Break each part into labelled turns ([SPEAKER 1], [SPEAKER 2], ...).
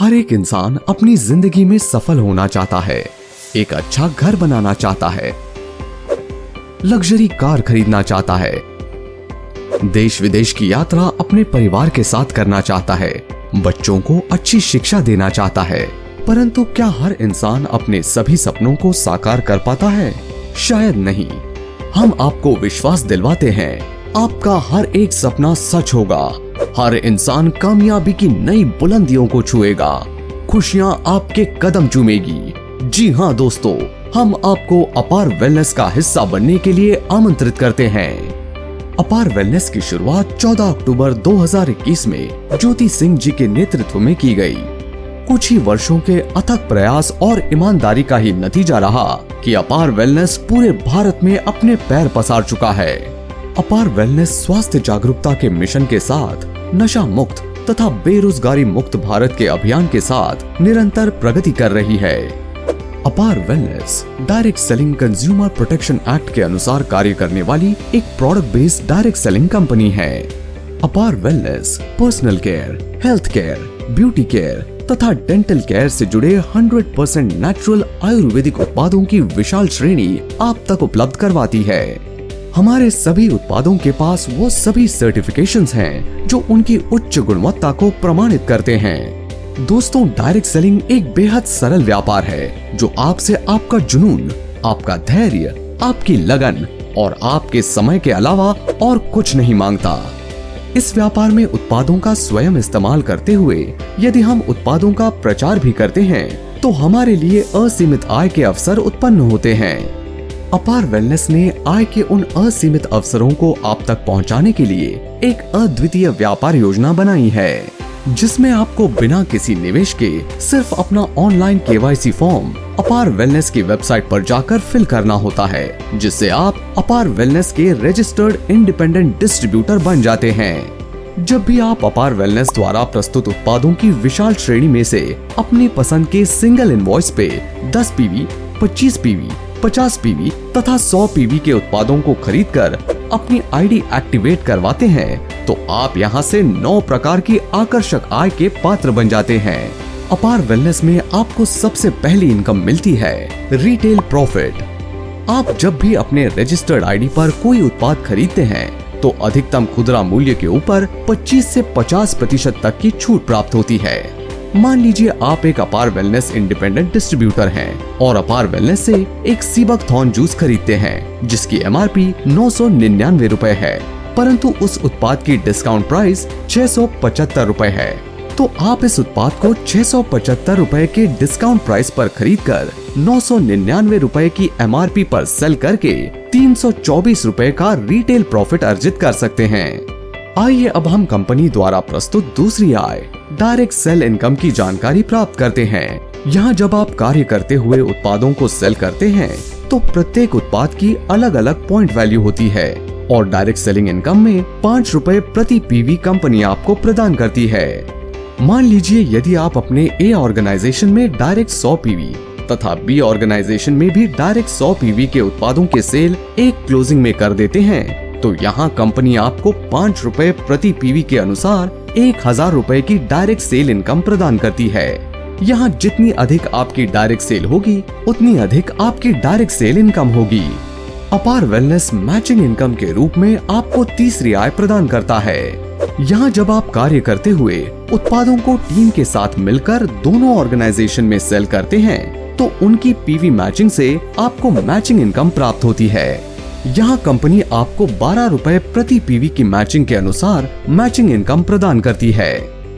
[SPEAKER 1] हर एक इंसान अपनी जिंदगी में सफल होना चाहता है, एक अच्छा घर बनाना चाहता है, लग्जरी कार खरीदना चाहता है, देश विदेश की यात्रा अपने परिवार के साथ करना चाहता है, बच्चों को अच्छी शिक्षा देना चाहता है। परंतु क्या हर इंसान अपने सभी सपनों को साकार कर पाता है? शायद नहीं। हम आपको विश्वास दिलवाते हैं, आपका हर एक सपना सच होगा। हर इंसान कामयाबी की नई बुलंदियों को छुएगा, खुशियां आपके कदम चूमेगी। जी हाँ दोस्तों, हम आपको अपार वेलनेस का हिस्सा बनने के लिए आमंत्रित करते हैं। अपार वेलनेस की शुरुआत 14 अक्टूबर 2021 में ज्योति सिंह जी के नेतृत्व में की गई। कुछ ही वर्षों के अथक प्रयास और ईमानदारी का ही नतीजा रहा कि अपार वेलनेस पूरे भारत में अपने पैर पसार चुका है। अपार वेलनेस स्वास्थ्य जागरूकता के मिशन के साथ नशा मुक्त तथा बेरोजगारी मुक्त भारत के अभियान के साथ निरंतर प्रगति कर रही है। अपार wellness direct selling consumer protection act के अनुसार कार्य करने वाली एक product based direct selling company है। अपार wellness personal care, health care, beauty care तथा डेंटल केयर से जुड़े 100% नेचुरल आयुर्वेदिक उत्पादों की विशाल श्रेणी आप तक उपलब्ध करवाती है। हमारे सभी उत्पादों के पास वो सभी सर्टिफिकेशंस हैं जो उनकी उच्च गुणवत्ता को प्रमाणित करते हैं। दोस्तों, डायरेक्ट सेलिंग एक बेहद सरल व्यापार है जो आपसे आपका जुनून, आपका धैर्य, आपकी लगन और आपके समय के अलावा और कुछ नहीं मांगता। इस व्यापार में उत्पादों का स्वयं इस्तेमाल करते हुए यदि हम उत्पादों का प्रचार भी करते हैं तो हमारे लिए असीमित आय के अवसर उत्पन्न होते हैं। अपार वेलनेस ने आय के उन असीमित अवसरों को आप तक पहुंचाने के लिए एक अद्वितीय व्यापार योजना बनाई है, जिसमें आपको बिना किसी निवेश के सिर्फ अपना ऑनलाइन KYC फॉर्म अपार वेलनेस की वेबसाइट पर जाकर फिल करना होता है, जिससे आप अपार वेलनेस के रजिस्टर्ड इंडिपेंडेंट डिस्ट्रीब्यूटर बन जाते हैं। जब भी आप अपार वेलनेस द्वारा प्रस्तुत उत्पादों की विशाल श्रेणी में से अपनी पसंद के सिंगल इनवॉइस पे 10 PV, 25 PV, 50 PV तथा 100 PV के उत्पादों को खरीदकर अपनी ID एक्टिवेट करवाते हैं तो आप यहां से 9 प्रकार की आकर्षक आय के पात्र बन जाते हैं। अपार वेलनेस में आपको सबसे पहली इनकम मिलती है रिटेल प्रॉफिट। आप जब भी अपने रजिस्टर्ड ID पर कोई उत्पाद खरीदते हैं तो अधिकतम खुदरा मूल्य के ऊपर 25 से 50% तक की छूट प्राप्त होती है। मान लीजिए आप एक अपार वेलनेस इंडिपेंडेंट डिस्ट्रीब्यूटर हैं और अपार वेलनेस से एक सीबक थॉर्न जूस खरीदते हैं जिसकी MRP 999 रुपए है, परंतु उस उत्पाद की डिस्काउंट प्राइस 675 रुपए है। तो आप इस उत्पाद को 675 रुपए के डिस्काउंट प्राइस पर खरीदकर 999 रुपए की MRP पर सेल करके 324 रुपए का रिटेल प्रॉफिट अर्जित कर सकते हैं। आइए अब हम कंपनी द्वारा प्रस्तुत दूसरी आय डायरेक्ट सेल इनकम की जानकारी प्राप्त करते हैं। यहाँ जब आप कार्य करते हुए उत्पादों को सेल करते हैं तो प्रत्येक उत्पाद की अलग अलग पॉइंट वैल्यू होती है और डायरेक्ट सेलिंग इनकम में 5 रुपए प्रति PV कंपनी आपको प्रदान करती है। मान लीजिए यदि आप अपने A ऑर्गेनाइजेशन में डायरेक्ट 100 PV तथा B ऑर्गेनाइजेशन में भी डायरेक्ट 100 PV के उत्पादों के सेल एक क्लोजिंग में कर देते हैं तो यहाँ कंपनी आपको 5 रुपए प्रति PV के अनुसार 1000 रुपए की डायरेक्ट सेल इनकम प्रदान करती है। यहाँ जितनी अधिक आपकी डायरेक्ट सेल होगी उतनी अधिक आपकी डायरेक्ट सेल इनकम होगी। अपार वेलनेस मैचिंग इनकम के रूप में आपको तीसरी आय प्रदान करता है। यहाँ जब आप कार्य करते हुए उत्पादों को टीम के साथ मिलकर दोनों ऑर्गेनाइजेशन में सेल करते हैं तो उनकी PV मैचिंग से आपको मैचिंग इनकम प्राप्त होती है। यहाँ कंपनी आपको 12 रुपए प्रति PV की मैचिंग के अनुसार मैचिंग इनकम प्रदान करती है।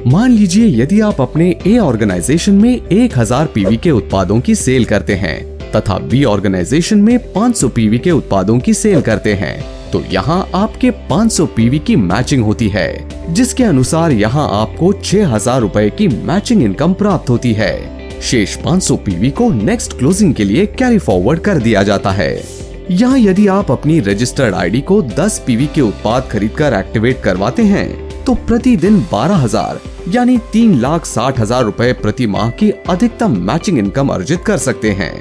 [SPEAKER 1] मान लीजिए यदि आप अपने A ऑर्गेनाइजेशन में 1000 PV के उत्पादों की सेल करते हैं तथा B ऑर्गेनाइजेशन में 500 PV के उत्पादों की सेल करते हैं तो यहाँ आपके 500 PV की मैचिंग होती है, जिसके अनुसार यहाँ आपको 6000 रुपए की मैचिंग इनकम प्राप्त होती है। शेष 500 PV को नेक्स्ट क्लोजिंग के लिए कैरी फॉरवर्ड कर दिया जाता है। यहाँ यदि आप अपनी रजिस्टर्ड ID को 10 PV के उत्पाद खरीदकर एक्टिवेट करवाते हैं तो प्रतिदिन 12,000 यानी 3,60,000 रुपए प्रति माह की अधिकतम मैचिंग इनकम अर्जित कर सकते हैं।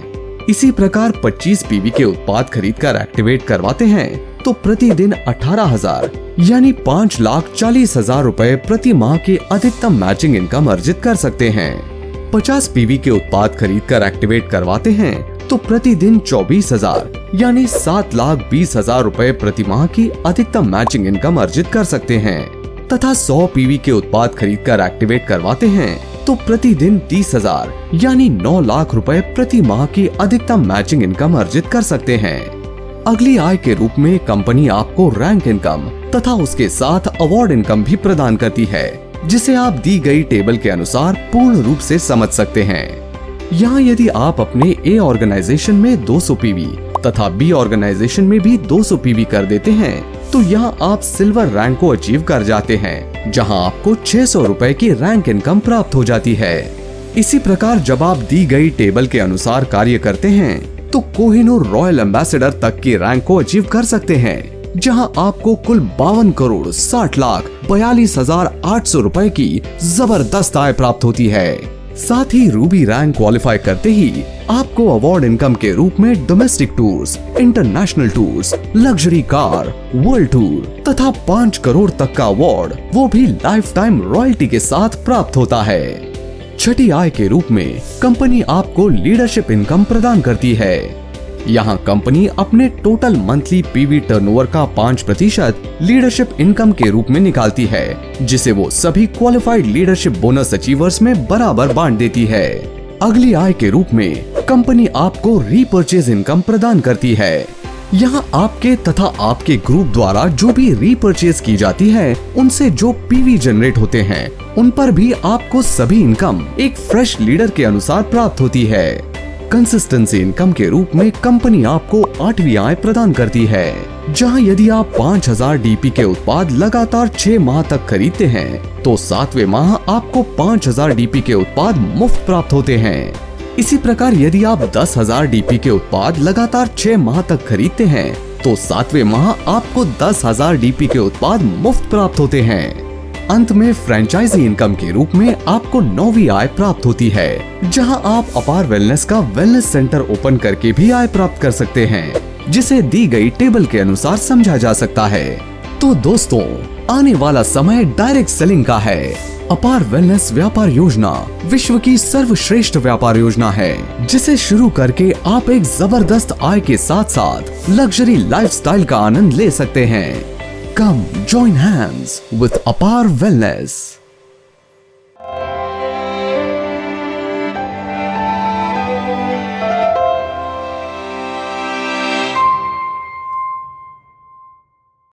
[SPEAKER 1] इसी प्रकार 25 PV के उत्पाद खरीदकर एक्टिवेट करवाते हैं तो प्रतिदिन 18,000 यानी 5,40,000 रुपए प्रति माह की अधिकतम मैचिंग इनकम अर्जित कर सकते हैं। 50 पीवी के उत्पाद खरीद कर एक्टिवेट करवाते हैं तो प्रतिदिन 24,000 यानी 7,20,000 रुपए प्रति माह की अधिकतम मैचिंग इनकम अर्जित कर सकते हैं तथा 100 पीवी के उत्पाद खरीद कर एक्टिवेट करवाते हैं तो प्रतिदिन 30,000 यानी 9 लाख रुपए प्रति माह की अधिकतम मैचिंग इनकम अर्जित कर सकते हैं। अगली आय के रूप में कंपनी आपको रैंक इनकम तथा उसके साथ अवार्ड इनकम भी प्रदान करती है, जिसे आप दी गई टेबल के अनुसार पूर्ण रूप से समझ सकते हैं। यहाँ यदि आप अपने ए ऑर्गेनाइजेशन में 200 पीवी तथा बी ऑर्गेनाइजेशन में भी 200 पीवी कर देते हैं तो यहाँ आप सिल्वर रैंक को अचीव कर जाते हैं, जहाँ आपको 600 रुपए की रैंक इनकम प्राप्त हो जाती है। इसी प्रकार जब आप दी गई टेबल के अनुसार कार्य करते हैं तो कोहिनूर रॉयल एम्बेसडर तक की रैंक को अचीव कर सकते हैं, जहां आपको कुल 52,60,42,800 रुपए की जबरदस्त आय प्राप्त होती है। साथ ही रूबी रैंक क्वालिफाई करते ही आपको अवार्ड इनकम के रूप में domestic tours, international tours, luxury car, world tour तथा 5 करोड़ तक का अवार्ड, वो भी लाइफ टाइम रॉयल्टी के साथ प्राप्त होता है। छठी आय के रूप में कंपनी आपको लीडरशिप इनकम प्रदान करती है। यहाँ कंपनी अपने टोटल मंथली पीवी टर्नओवर का 5% लीडरशिप इनकम के रूप में निकालती है, जिसे वो सभी क्वालिफाइड लीडरशिप बोनस अचीवर्स में बराबर बांट देती है। अगली आय के रूप में कंपनी आपको रीपर्चेज इनकम प्रदान करती है। यहाँ आपके तथा आपके ग्रुप द्वारा जो भी रीपर्चेज की जाती है, उनसे जो पीवी जनरेट होते हैं, उन पर भी आपको सभी इनकम एक फ्रेश लीडर के अनुसार प्राप्त होती है। कंसिस्टेंसी इनकम के रूप में कंपनी आपको 8वीं आय प्रदान करती है, जहां यदि आप 5000 डीपी के उत्पाद लगातार 6 माह तक खरीदते हैं तो 7वें माह आपको 5000 डीपी के उत्पाद मुफ्त प्राप्त होते हैं। इसी प्रकार यदि आप 10,000 डीपी के उत्पाद लगातार 6 माह तक खरीदते हैं तो 7वें माह आपको 10,000 डीपी के उत्पाद मुफ्त प्राप्त होते हैं। अंत में फ्रेंचाइजी इनकम के रूप में आपको 9वीं आय प्राप्त होती है, जहां आप अपार वेलनेस का वेलनेस सेंटर ओपन करके भी आय प्राप्त कर सकते हैं, जिसे दी गई टेबल के अनुसार समझा जा सकता है। तो दोस्तों, आने वाला समय डायरेक्ट सेलिंग का है। अपार वेलनेस व्यापार योजना विश्व की सर्वश्रेष्ठ व्यापार योजना है, जिसे शुरू करके आप एक जबरदस्त आय के साथ साथ लग्जरी लाइफस्टाइल का आनंद ले सकते हैं। Come join hands with Apar Wellness.